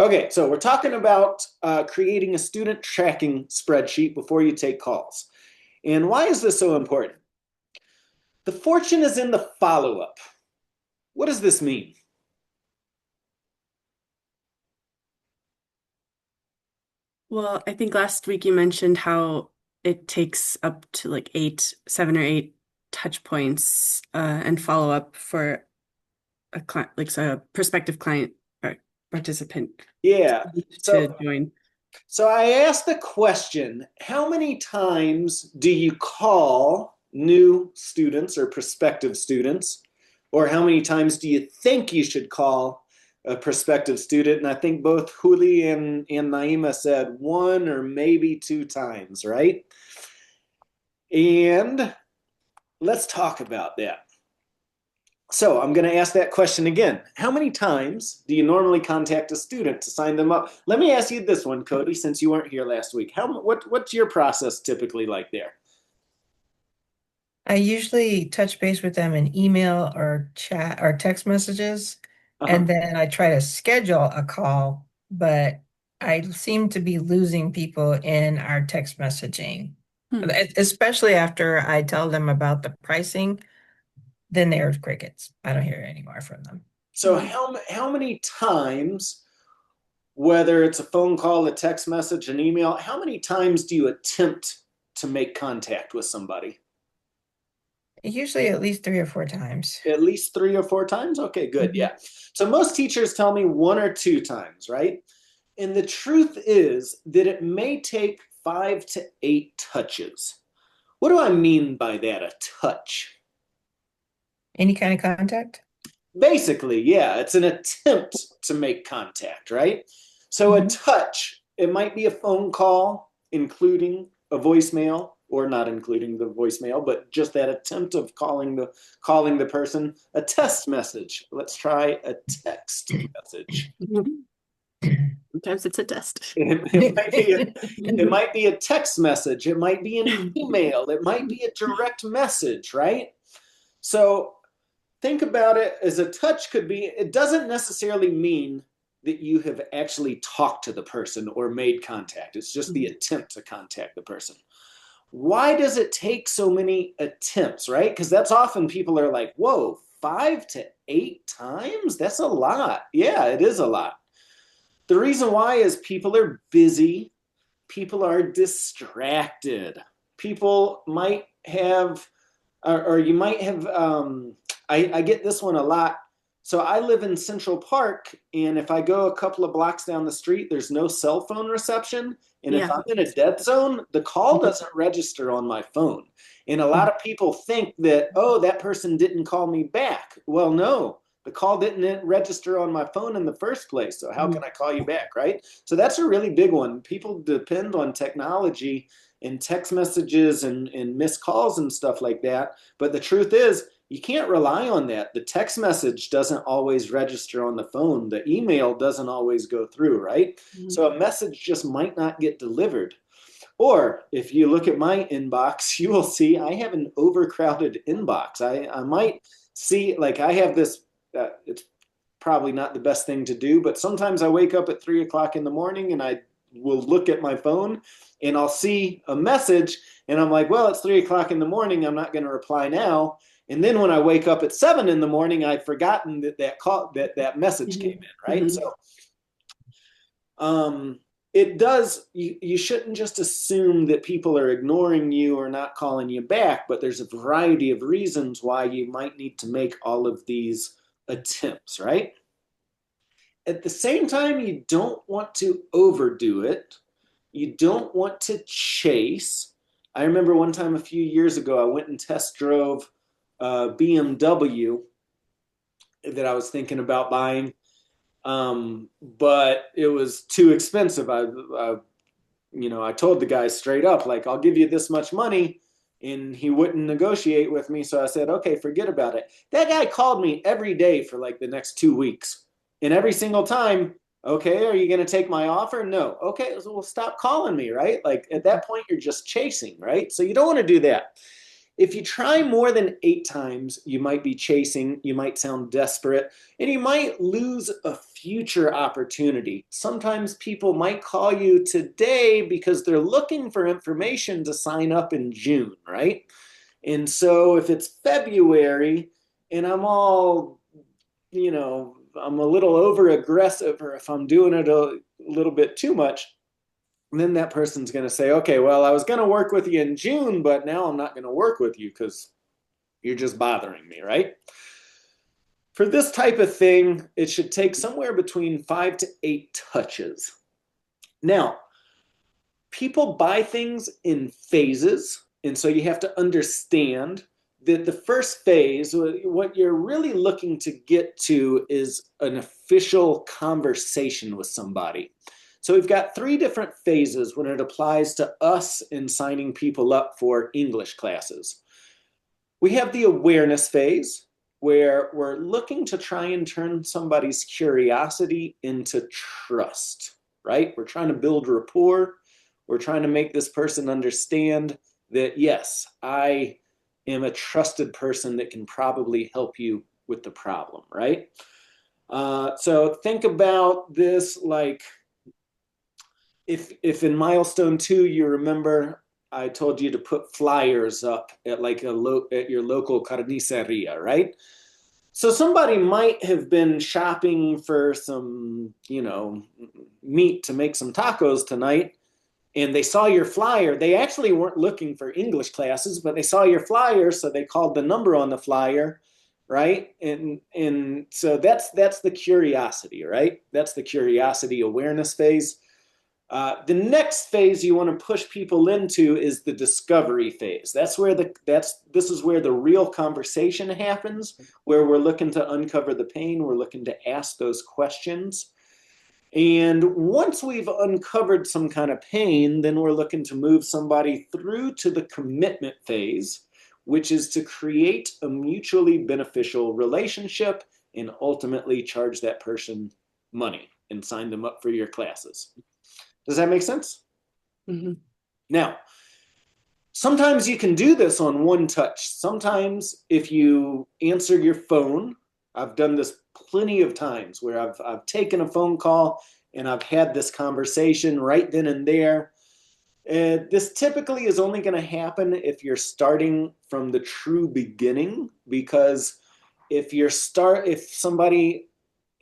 Okay, so we're talking about creating a student tracking spreadsheet before you take calls. And why is this so important? The fortune is in the follow-up. What does this mean? Well, I think last week you mentioned how it takes up to like 7 or 8 touch points and follow up for a client, like so a prospective client or participant Yeah. to So join. so I asked the question, how many times do you call new students or prospective students? Or how many times do you think you should call a prospective student? And I think both Huli and Naima said one or maybe two times, right? And let's talk about that. So I'm going to ask that question again. How many times do you normally contact a student to sign them up? Let me ask you this one, Cody, since you weren't here last week. What's your process typically like there? I usually touch base with them in email or chat or text messages, Uh-huh. and then I try to schedule a call, but I seem to be losing people in our text messaging, Hmm. especially after I tell them about the pricing, then there's crickets. I don't hear any more from them. So Hmm. how many times, whether it's a phone call, a text message, an email, how many times do you attempt to make contact with somebody? Usually at least 3 or 4 times. At least three or four times? Okay, good. Mhm. Yeah. So most teachers tell me one or two times, right? And the truth is that it may take 5 to 8 touches. What do I mean by that? A touch. Any kind of contact? Basically, yeah, it's an attempt to make contact, right? So a Mhm. touch, it might be a phone call, including a voicemail, or not including the voicemail, but just that attempt of calling the person. A text message. Let's try a text message. Sometimes it's a test. It might be it might be a text message. It might be an email. It might be a direct message, right? So think about it as a touch could be, it doesn't necessarily mean that you have actually talked to the person or made contact. It's just the attempt to contact the person. Why does it take so many attempts, right? Because that's often people are like, whoa, 5 to 8 times? That's a lot. Yeah, it is a lot. The reason why is people are busy, people are distracted. People might have, or you might have, I get this one a lot. So I live in Central Park, and if I go a couple of blocks down the street, there's no cell phone reception. And if Yeah. I'm in a dead zone, the call doesn't register on my phone. And a lot of people think that, oh, that person didn't call me back. Well, no, the call didn't register on my phone in the first place. So how can I call you back, right? So that's a really big one. People depend on technology and text messages and missed calls and stuff like that. But the truth is, you can't rely on that. The text message doesn't always register on the phone. The email doesn't always go through, right? Mhm. So a message just might not get delivered. Or if you look at my inbox, you will see I have an overcrowded inbox. I might see, like, I have this, it's probably not the best thing to do, but sometimes I wake up at 3 o'clock in the morning and I will look at my phone and I'll see a message and I'm like, well, it's 3 o'clock in the morning. I'm not going to reply now. And then when I wake up at 7 in the morning, I'd forgotten that message came Mhm. in, right? Mhm. So um, it does. You shouldn't just assume that people are ignoring you or not calling you back, but there's a variety of reasons why you might need to make all of these attempts, right? At the same time, you don't want to overdo it. You don't want to chase. I remember one time a few years ago, I went and test drove a BMW that I was thinking about buying, but it was too expensive. I told the guy straight up, like, I'll give you this much money, and he wouldn't negotiate with me. So I said, okay, forget about it. That guy called me every day for like the next 2 weeks, and every single time, okay, are you going to take my offer? No. Okay, so well, stop calling me, right? Like at that point, you're just chasing, right? So you don't want to do that. If you try more than 8 times, you might be chasing, you might sound desperate, and you might lose a future opportunity. Sometimes people might call you today because they're looking for information to sign up in June, right? And so if it's February and I'm all, I'm a little over aggressive, or if I'm doing it a little bit too much, then that person's going to say, okay, well, I was going to work with you in June, but now I'm not going to work with you because you're just bothering me, right? For this type of thing, it should take somewhere between 5 to 8 touches. Now, people buy things in phases, and so you have to understand that the first phase, what you're really looking to get to, is an official conversation with somebody. So we've got 3 different phases when it applies to us in signing people up for English classes. We have the awareness phase, where we're looking to try and turn somebody's curiosity into trust, right? We're trying to build rapport. We're trying to make this person understand that, yes, I am a trusted person that can probably help you with the problem, right? So think about this like, if in milestone 2 you remember, I told you to put flyers up at like at your local carniceria, right? So somebody might have been shopping for some, meat to make some tacos tonight, and they saw your flyer. They actually weren't looking for English classes, but they saw your flyer, so they called the number on the flyer, right? And so that's the curiosity, right? That's the curiosity awareness phase. The next phase you want to push people into is the discovery phase. This is where the real conversation happens, where we're looking to uncover the pain, we're looking to ask those questions. And once we've uncovered some kind of pain, then we're looking to move somebody through to the commitment phase, which is to create a mutually beneficial relationship and ultimately charge that person money and sign them up for your classes. Does that make sense? Mm-hmm. Now, sometimes you can do this on one touch. Sometimes if you answer your phone, I've done this plenty of times where I've taken a phone call and I've had this conversation right then and there. This typically is only going to happen if you're starting from the true beginning, because if somebody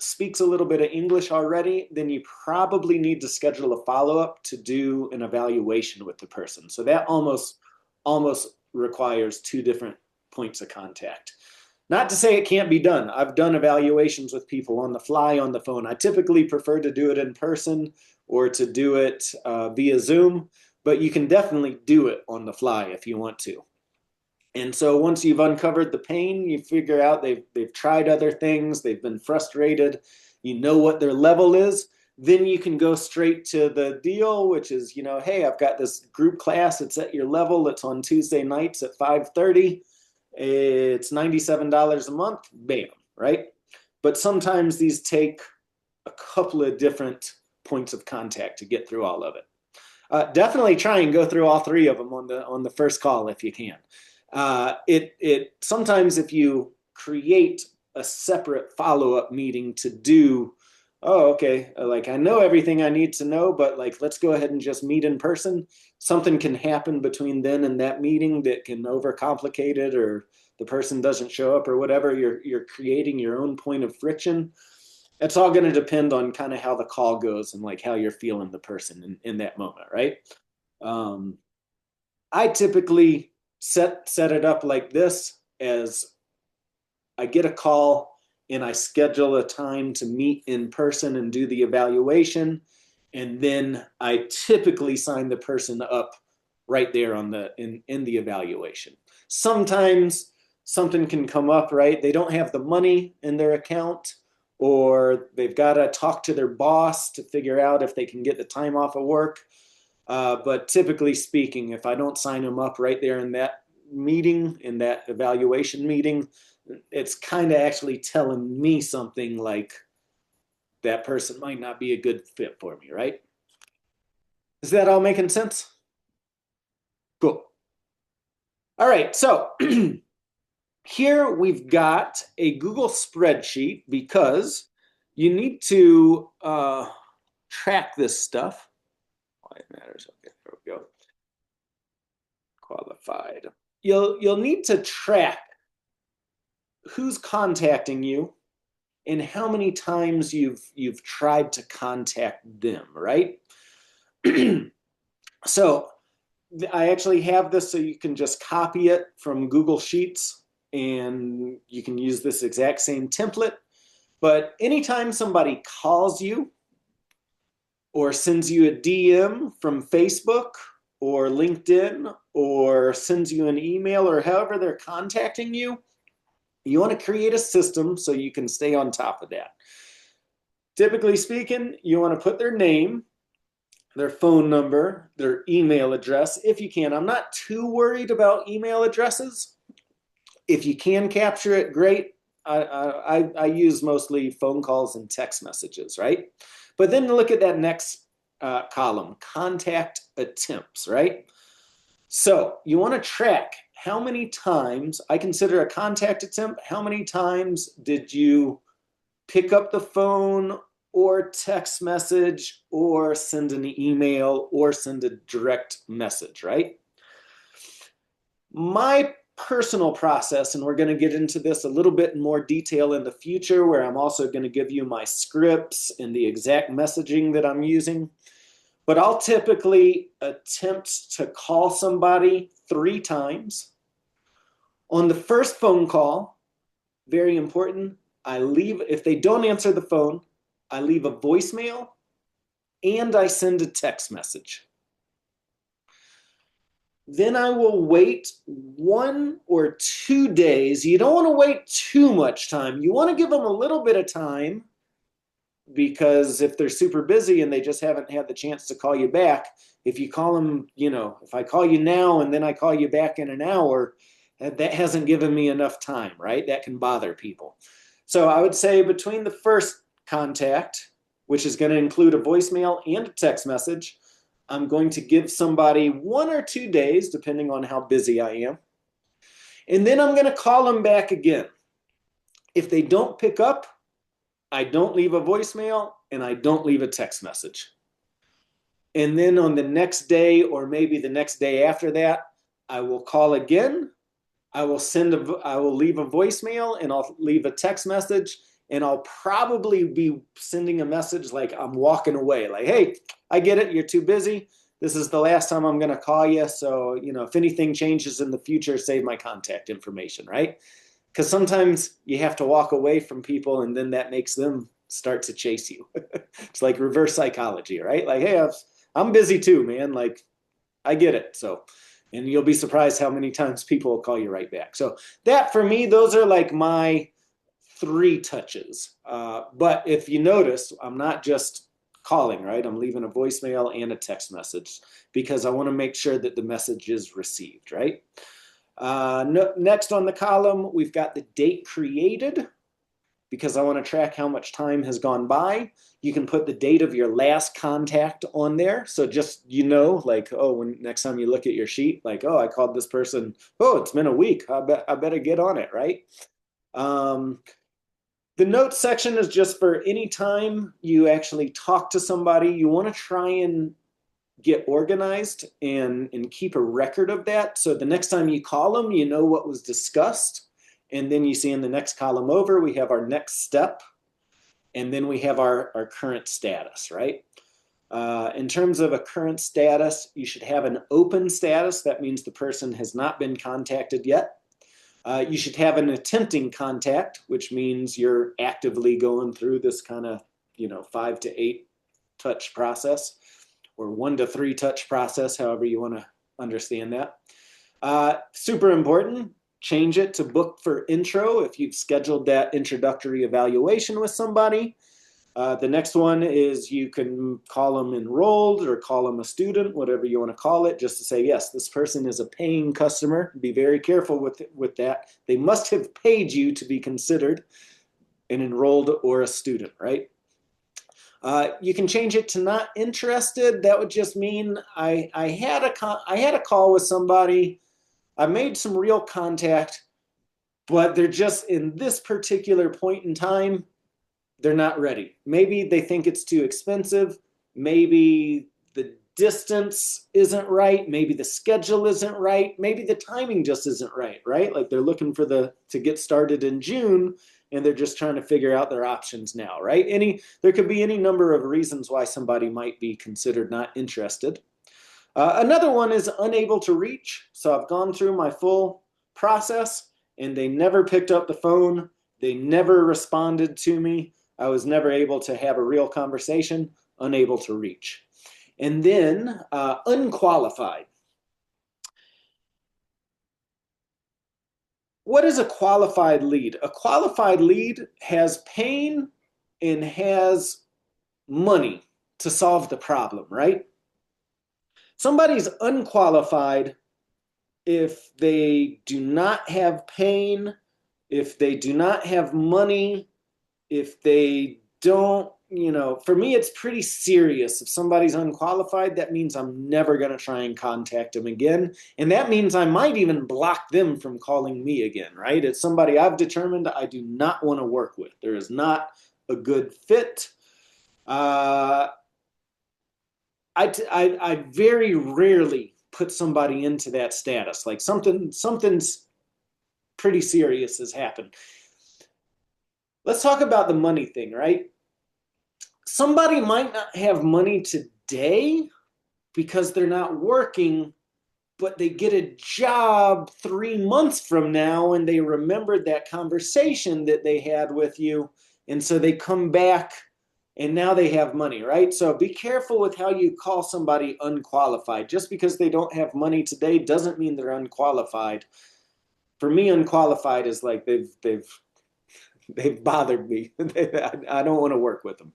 speaks a little bit of English already, then you probably need to schedule a follow-up to do an evaluation with the person. So that almost requires 2 different points of contact. Not to say it can't be done. I've done evaluations with people on the fly on the phone. I typically prefer to do it in person or to do it via Zoom, but you can definitely do it on the fly if you want to. And so once you've uncovered the pain, you figure out they've tried other things, they've been frustrated, you know what their level is, then you can go straight to the deal, which is, hey, I've got this group class, it's at your level, it's on Tuesday nights at 5:30, it's $97 a month, bam, right? But sometimes these take a couple of different points of contact to get through all of it. Definitely try and go through all 3 of them on the first call if you can. It sometimes if you create a separate follow-up meeting to do, oh, okay, like I know everything I need to know, but like let's go ahead and just meet in person. Something can happen between then and that meeting that can overcomplicate it, or the person doesn't show up or whatever. You're creating your own point of friction. It's all going to depend on kind of how the call goes and like how you're feeling the person in that moment, right? I typically set it up like this: as I get a call and I schedule a time to meet in person and do the evaluation, and then I typically sign the person up right there in the evaluation. Sometimes something can come up, right? They don't have the money in their account, or they've got to talk to their boss to figure out if they can get the time off of work. But typically speaking, if I don't sign them up right there in that meeting, in that evaluation meeting, it's kind of actually telling me something like that person might not be a good fit for me, right? Is that all making sense? Cool. All right, so here we've got a Google spreadsheet because you need to track this stuff. Why it matters. Okay, there we go. Qualified. You'll need to track who's contacting you and how many times you've tried to contact them, right? So I actually have this so you can just copy it from Google Sheets and you can use this exact same template. But anytime somebody calls you or sends you a DM from Facebook or LinkedIn or sends you an email or however they're contacting you, you want to create a system so you can stay on top of that. Typically speaking, you want to put their name, their phone number, their email address, if you can. I'm not too worried about email addresses. If you can capture it, great. I use mostly phone calls and text messages, right? But then look at that next column, contact attempts, right? So you want to track how many times, I consider a contact attempt, how many times did you pick up the phone or text message or send an email or send a direct message, right? My personal process, and we're going to get into this a little bit in more detail in the future, where I'm also going to give you my scripts and the exact messaging that I'm using. But I'll typically attempt to call somebody 3 times. On the first phone call, very important, if they don't answer the phone, I leave a voicemail and I send a text message. Then I will wait 1 or 2 days. You don't want to wait too much time. You want to give them a little bit of time because if they're super busy and they just haven't had the chance to call you back, if you call them, if I call you now and then I call you back in an hour, that hasn't given me enough time, right? That can bother people. So I would say between the first contact, which is going to include a voicemail and a text message, I'm going to give somebody 1 or 2 days, depending on how busy I am. And then I'm going to call them back again. If they don't pick up, I don't leave a voicemail and I don't leave a text message. And then on the next day, or maybe the next day after that, I will call again. I will leave a voicemail and I'll leave a text message, and I'll probably be sending a message like I'm walking away, like, hey, I get it, you're too busy. This is the last time I'm going to call you. So, if anything changes in the future, save my contact information, right? Because sometimes you have to walk away from people and then that makes them start to chase you. It's like reverse psychology, right? Like, hey, I'm busy too, man. Like, I get it. So, and you'll be surprised how many times people will call you right back. So that for me, those are like my 3 touches. But if you notice, I'm not just calling, right? I'm leaving a voicemail and a text message because I want to make sure that the message is received, right? Next on the column, we've got the date created because I want to track how much time has gone by. You can put the date of your last contact on there. So just, like, oh, when next time you look at your sheet, like, oh, I called this person. Oh, it's been a week. I better get on it, right? The notes section is just for any time you actually talk to somebody. You want to try and get organized and keep a record of that. So the next time you call them, you know what was discussed. And then you see in the next column over, we have our next step. And then we have our current status, right? In terms of a current status, you should have an open status. That means the person has not been contacted yet. You should have an attempting contact, which means you're actively going through this kind of, 5 to 8 touch process, or 1 to 3 touch process, however you want to understand that. Super important, change it to book for intro if you've scheduled that introductory evaluation with somebody. The next one is you can call them enrolled or call them a student, whatever you want to call it, just to say, yes, this person is a paying customer. Be very careful with that. They must have paid you to be considered an enrolled or a student, right? You can change it to not interested. That would just mean I had a call with somebody I made some real contact, but they're just in this particular point in time, they're not ready. Maybe they think it's too expensive. Maybe the distance isn't right. Maybe the schedule isn't right. Maybe the timing just isn't right, right? Like they're looking for to get started in June and they're just trying to figure out their options now, right? There could be any number of reasons why somebody might be considered not interested. Another one is unable to reach. So I've gone through my full process and they never picked up the phone. They never responded to me. I was never able to have a real conversation, unable to reach. And then unqualified. What is a qualified lead? A qualified lead has pain and has money to solve the problem, right? Somebody's unqualified if they do not have pain, if they do not have money, if they don't, for me, it's pretty serious. If somebody's unqualified, that means I'm never going to try and contact them again. And that means I might even block them from calling me again, right? It's somebody I've determined I do not want to work with. There is not a good fit. I very rarely put somebody into that status. Like something's pretty serious has happened. Let's talk about the money thing, right? Somebody might not have money today because they're not working, but they get a job 3 months from now and they remembered that conversation that they had with you. And so they come back and now they have money, right? So be careful with how you call somebody unqualified. Just because they don't have money today doesn't mean they're unqualified. For me, unqualified is like they've bothered me. I don't want to work with them.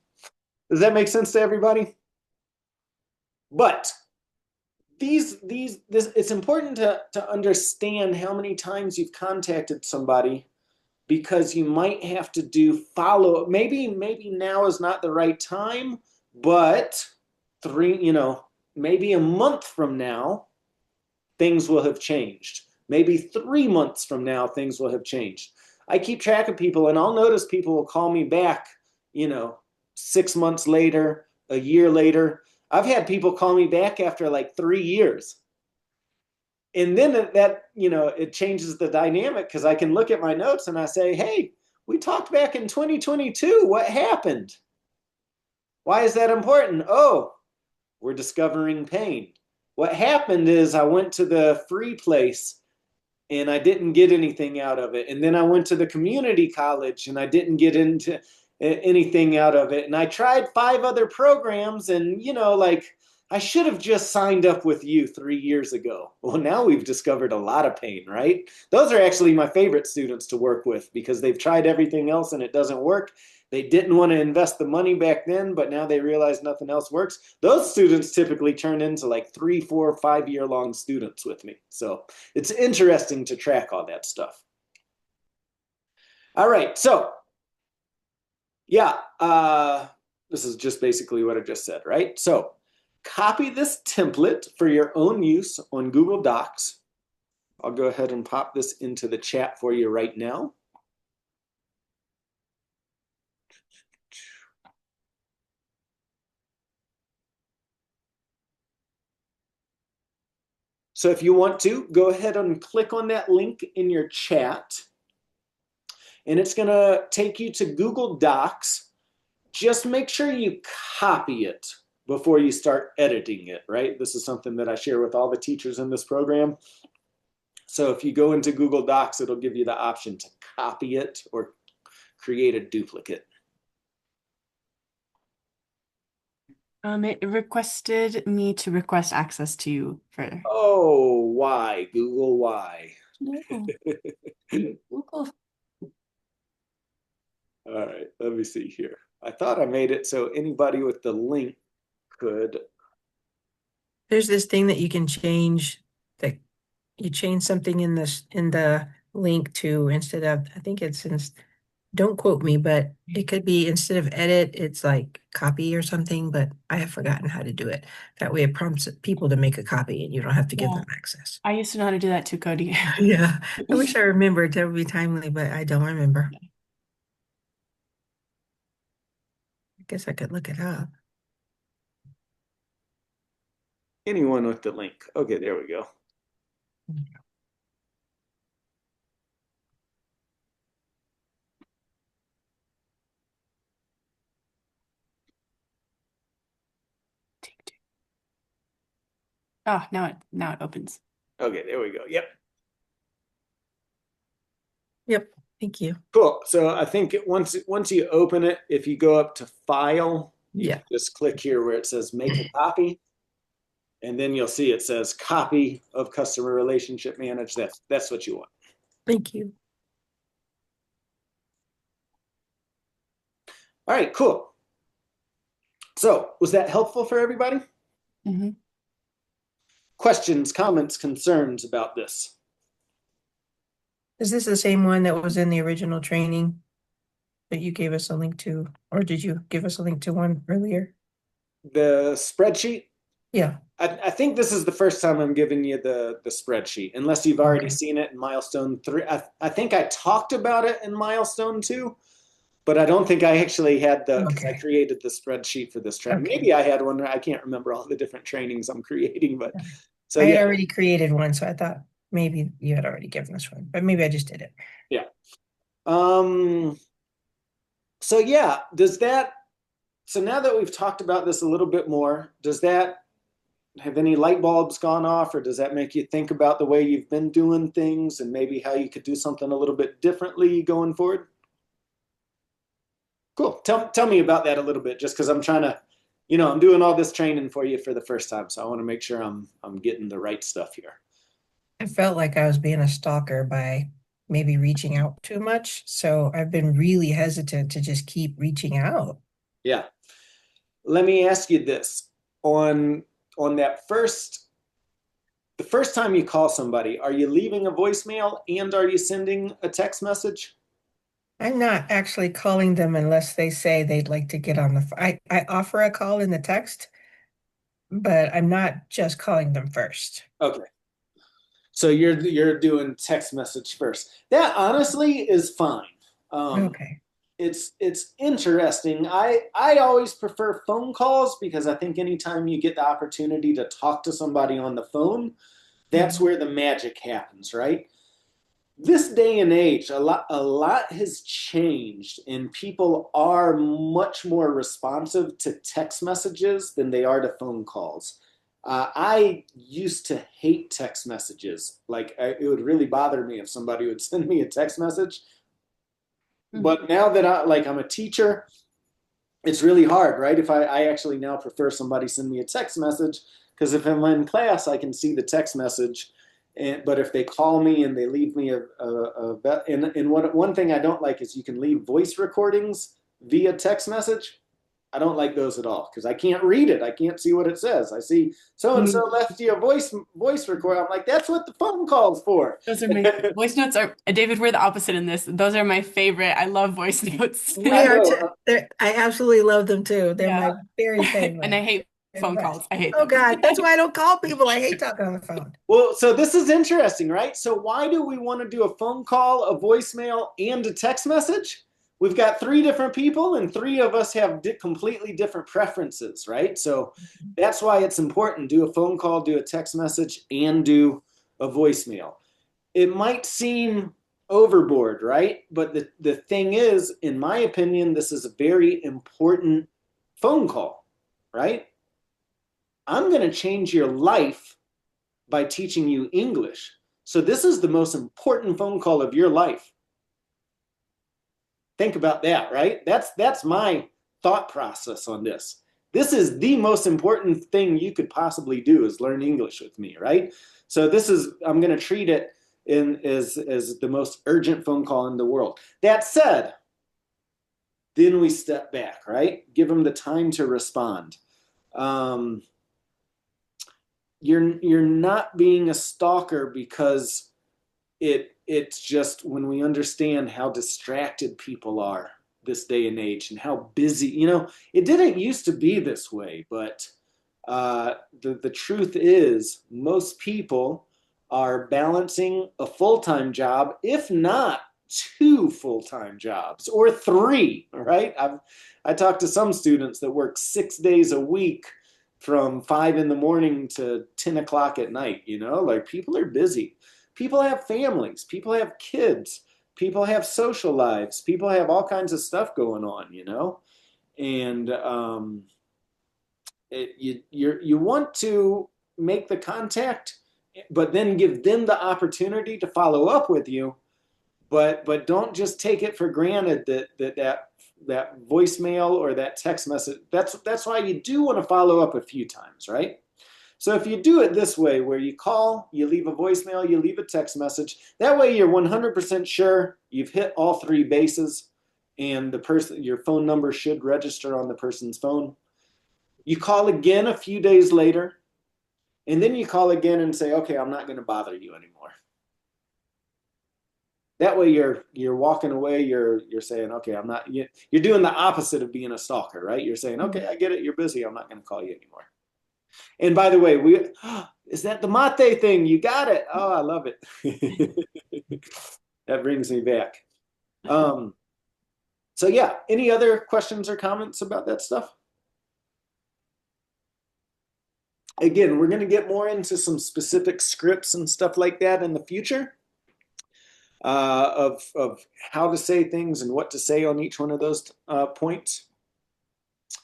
Does that make sense to everybody? But it's important to understand how many times you've contacted somebody, because you might have to do follow up. Maybe now is not the right time, but maybe a month from now, things will have changed. Maybe 3 months from now, things will have changed. I keep track of people and I'll notice people will call me back, 6 months later, a year later. I've had people call me back after like 3 years. And then it changes the dynamic because I can look at my notes and I say, hey, we talked back in 2022. What happened? Why is that important? Oh, we're discovering pain. What happened is I went to the free place and I didn't get anything out of it. And then I went to the community college and I didn't get into anything out of it. And I tried 5 other programs and, I should have just signed up with you 3 years ago. Well, now we've discovered a lot of pain, right? Those are actually my favorite students to work with because they've tried everything else and it doesn't work. They didn't want to invest the money back then, but now they realize nothing else works. Those students typically turn into like 3, 4, 5 year long students with me. So it's interesting to track all that stuff. All right. So yeah, this is just basically what I just said, right? So copy this template for your own use on Google Docs. I'll go ahead and pop this into the chat for you right now. So if you want to, go ahead and click on that link in your chat. And it's going to take you to Google Docs. Just make sure you copy it before you start editing it, right? This is something that I share with all the teachers in this program. So if you go into Google Docs, it'll give you the option to copy it or create a duplicate. It requested me to request access to you further. Oh, why? Google, why? No. Google. All right, let me see here. I thought I made it so anybody with the link could. There's this thing that you can change, that you change something in the link to, instead of, I think it's Don't quote me, but it could be instead of edit, it's like copy or something, but I have forgotten how to do it. That way it prompts people to make a copy and you don't have to give Yeah. them access. I used to know how to do that too, Cody. Yeah, I wish I remembered. That would be timely, but I don't remember. I guess I could look it up. Anyone with the link. Okay, there we go. Oh, now it opens. Okay, there we go. Yep. Yep, thank you. Cool. So I think once you open it, if you go up to File, you Yeah, can just click here where it says Make a Copy, and then you'll see it says Copy of Customer Relationship Manage. That's what you want. thank you. All right, cool. So was that helpful for everybody? Mm-hmm. Questions, comments, concerns about this? Is this the same one that was in the original training that you gave us a link to, or did you give us a link to one earlier? The spreadsheet? Yeah, I think this is the first time I'm giving you the spreadsheet, unless you've already okay. seen it in Milestone 3. I think I talked about it in Milestone 2, but I don't think I actually had because I Okay, created the spreadsheet for this training. okay. Maybe I had one. I can't remember all the different trainings I'm creating, but so I had yeah, already created one, so I thought maybe you had already given us one, but maybe I just did it. yeah. Um, so yeah, so now that we've talked about this a little bit more, does that have any light bulbs gone off, or does that make you think about the way you've been doing things and maybe how you could do something a little bit differently going forward? Cool. Tell me about that a little bit, just because I'm trying to, I'm doing all this training for you for the first time, so I want to make sure I'm getting the right stuff here. I felt like I was being a stalker by maybe reaching out too much, so I've been really hesitant to just keep reaching out. Yeah. Let me ask you this. On that the first time you call somebody, are you leaving a voicemail and are you sending a text message? I'm not actually calling them unless they say they'd like to get on the phone. I offer a call in the text, but I'm not just calling them first. Okay. So you're doing text message first. That honestly is fine. Um, Okay. it's interesting. I always prefer phone calls because I think anytime you get the opportunity to talk to somebody on the phone, that's Mhm. where the magic happens, right? This day and age, a lot has changed, and people are much more responsive to text messages than they are to phone calls. I used to hate text messages. Like it would really bother me if somebody would send me a text message. But now that I'm a teacher, it's really hard, right? If I actually now prefer somebody send me a text message, because if I'm in class, I can see the text message. But if they call me and they leave me and one thing I don't like is you can leave voice recordings via text message. I don't like those at all because I can't read it. I can't see what it says. I see so and so left you a voice record. I'm like, that's what the phone call's for. Those are my voice notes are David, we're the opposite in this. Those are my favorite. I love voice notes. We I are know. too. I absolutely love them too. They're Yeah. my very And favorite. I hate They're the phone best. calls. I hate Oh them. God, that's why I don't call people. I hate talking on the phone. Well, so this is interesting, right? So why do we want to do a phone call, a voicemail, and a text message? We've got three different people, and three of us have completely different preferences, right? So that's why it's important. Do a phone call, do a text message, and do a voicemail. It might seem overboard, right? But the thing is, in my opinion, this is a very important phone call, right? I'm going to change your life by teaching you English. So this is the most important phone call of your life. Think about that, right? That's my thought process on this. This is the most important thing you could possibly do is learn English with me, right? So I'm going to treat it as the most urgent phone call in the world. That said, then we step back, right? Give them the time to respond. Um, you're not being a stalker because it's just when we understand how distracted people are this day and age and how busy, it didn't used to be this way, but the truth is most people are balancing a full-time job, if not two full-time jobs or three, right? I talked to some students that work 6 days a week from 5 in the morning to 10 o'clock at night, like people are busy. People have families, people have kids, people have social lives, people have all kinds of stuff going on, and you want to make the contact, but then give them the opportunity to follow up with you. But don't just take it for granted that voicemail or that text message. That's why you do want to follow up a few times, right? So if you do it this way, where you call, you leave a voicemail, you leave a text message, that way you're 100% sure you've hit all three bases, and your phone number should register on the person's phone. You call again a few days later, and then you call again and say, okay, I'm not going to bother you anymore. That way you're walking away, you're saying, okay, I'm not, you're doing the opposite of being a stalker, right? You're saying, okay, I get it, you're busy, I'm not going to call you anymore. And by the way, is that the mate thing? You got it. Oh, I love it. That brings me back. So yeah, any other questions or comments about that stuff? Again, we're going to get more into some specific scripts and stuff like that in the future, of how to say things and what to say on each one of those points.